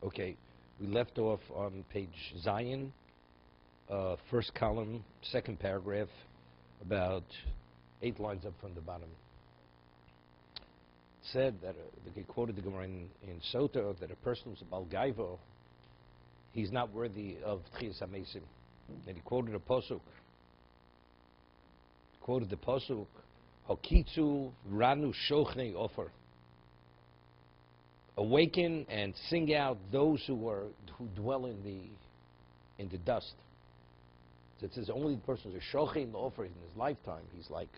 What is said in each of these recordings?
Okay, we left off on page Zion, first column, second paragraph, about 8 lines up from the bottom. It said that, they quoted the Gemara in Sota, that a person who's a Balgaivo, he's not worthy of Tchias HaMesim. And he quoted a Posuk. Quoted the Posuk, Hokitzu Ranu Shochne Ofer. Awaken and sing out those who dwell in the dust. So it says only the person who's a Shochne Ofer in his lifetime, he's like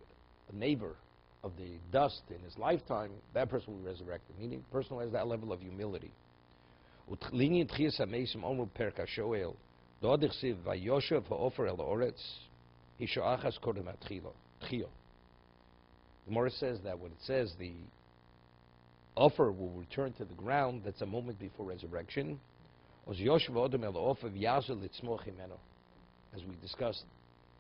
a neighbor of the dust in his lifetime, that person will be resurrected. Meaning the person who has that level of humility. The Gemara says that when it says the offer will return to the ground, that's a moment before resurrection. As we discussed,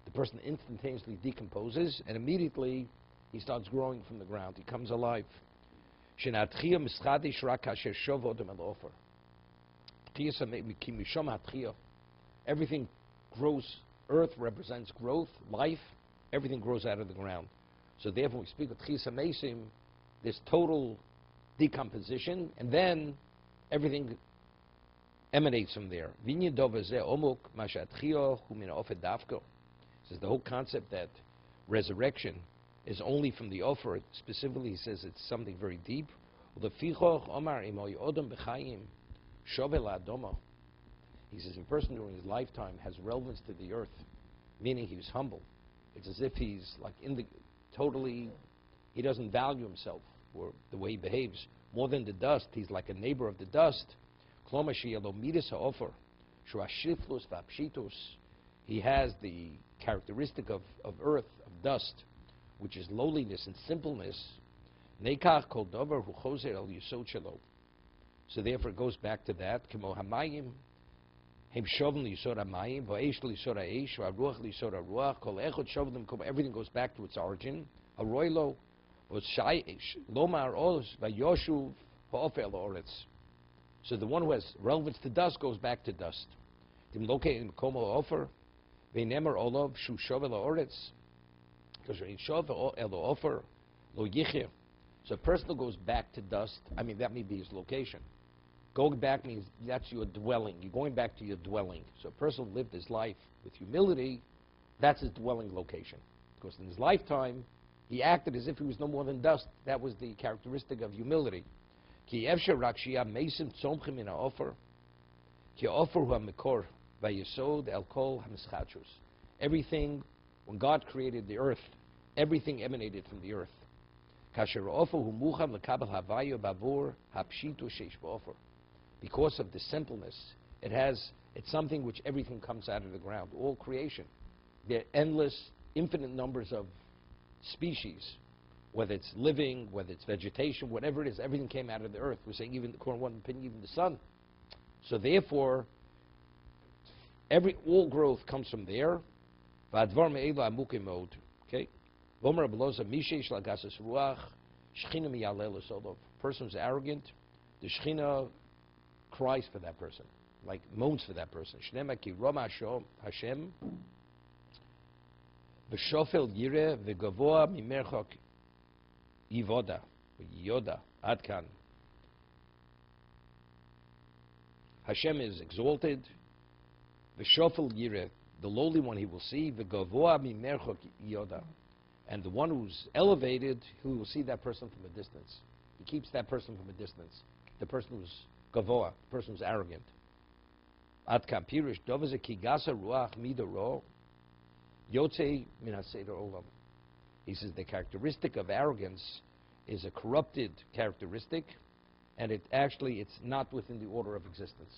the person instantaneously decomposes and immediately he starts growing from the ground. He comes alive. Everything grows. Earth represents growth, life. Everything grows out of the ground. So therefore, when we speak of Tchias HaMesim, there's total decomposition, and then everything emanates from there. Says the whole concept that resurrection is only from the offer. Specifically, he says it's something very deep. He says a person during his lifetime has relevance to the earth, meaning he was humble. It's as if he's like he doesn't value himself or the way he behaves. More than the dust, he's like a neighbor of the dust. He has the characteristic of earth, of dust, which is lowliness and simpleness. So therefore it goes back to that. Everything goes back to its origin. So the one who has relevance to dust goes back to dust. So a person who goes back to dust, that may be his location. Going back means that's your dwelling. You're going back to your dwelling. So a person who lived his life with humility, that's his dwelling location. Because in his lifetime, he acted as if he was no more than dust. That was the characteristic of humility. Everything, when God created the earth, everything emanated from the earth. Because of the simpleness, it's something which everything comes out of the ground, all creation. There are endless, infinite numbers of species, whether it's living, whether it's vegetation, whatever it is, everything came out of the earth. We're saying even the sun. So therefore, all growth comes from there. Okay? Person who's arrogant, the Shechina cries for that person, like moans for that person. Shnema ki roma Hashem v'shofel yireh v'gavoa mimerchok yivoda v'yoda adkan. Hashem is exalted. V'shofel yireh, the lowly one he will see. V'gavoa mimerchok yoda, and the one who's elevated, he will see that person from a distance. He keeps that person from a distance. The person who's gavoa, the person who's arrogant. Ad kan pirish doveze ki gasa ruach midoro yotze min haseder olam. He says the characteristic of arrogance is a corrupted characteristic, and it's not within the order of existence.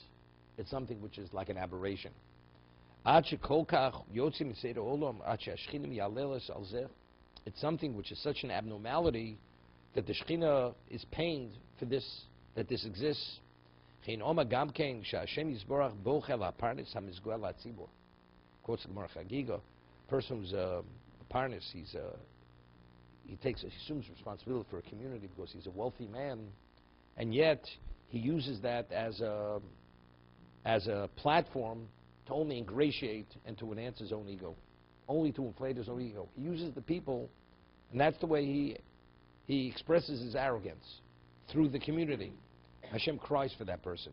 It's something which is like an aberration. Ad shekol kach yotze min haseder olam ad she'ashchinim yaleles al zeh. It's something which is such an abnormality that the Shekhinah is pained for this, that this exists. Quotes the Gemara Chagiga. Person who's a parnas, he assumes responsibility for a community because he's a wealthy man, and yet he uses that as a platform to only ingratiate and to enhance his own ego, only to inflate his own ego. He uses the people, and that's the way he expresses his arrogance, through the community. Hashem cries for that person.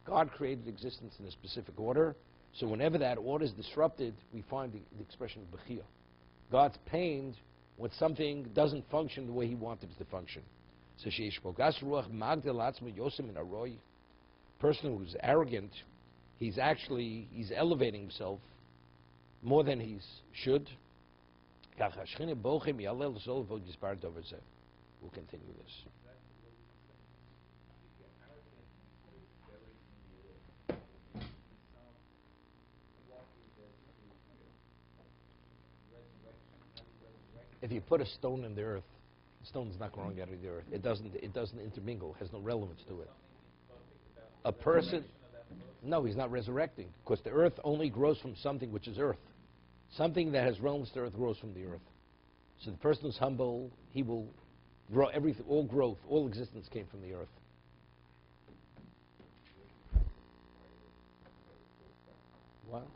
God created existence in a specific order, so whenever that order is disrupted, we find the expression of bechia. God's pained when something doesn't function the way he wanted it to function. So person who's arrogant, he's elevating himself more than he should. We'll continue this. If you put a stone in the earth, the stone's not growing out of the earth. It doesn't intermingle, has no relevance to it. A person, no, he's not resurrecting, because the earth only grows from something which is earth. Something that has relevance to earth grows from the earth. So the person who's humble, he will grow everything, all growth, all existence came from the earth. What?